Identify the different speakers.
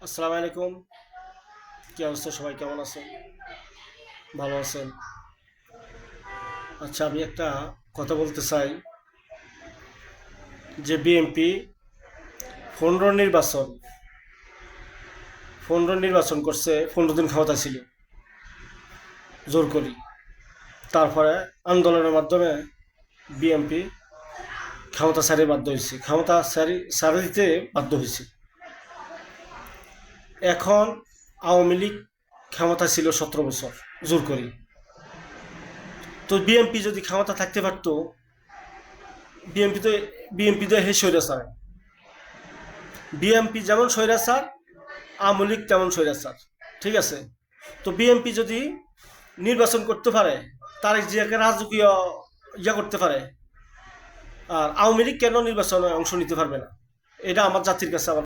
Speaker 1: আসসালামু আলাইকুম। কি অবস্থা, সবাই কেমন আছেন? ভালো আছেন? আচ্ছা, আমি একটা কথা বলতে চাই যে বিএনপি 15 নির্বাচন 15 নির্বাচন করছে, 15 দিন ক্ষমতা ছিল জোর করি। তারপরে আন্দোলনের মাধ্যমে বিএনপি ক্ষমতা ছাড়িয়ে বাধ্য হয়েছে, ক্ষমতা ছাড়িয়ে দিতে বাধ্য হয়েছে। এখন আওয়ামী লীগ ক্ষমতা ছিল 17 বছর জোর করি। তো বিএনপি যদি ক্ষমতা থাকতে পারতো, বিএনপি তো বিএনপি তো হে স্বৈরাচার। বিএনপি যেমন স্বৈরাচার, আওয়ামী লীগ তেমন স্বৈরাচার। ঠিক আছে? তো বিএনপি যদি নির্বাচন করতে পারে, তারেক জিয়াকে রাজকীয় করতে পারে, আর আওয়ামী লীগ কেন নির্বাচনে অংশ নিতে পারবে না? এটা আমার জাতির কাছে আমার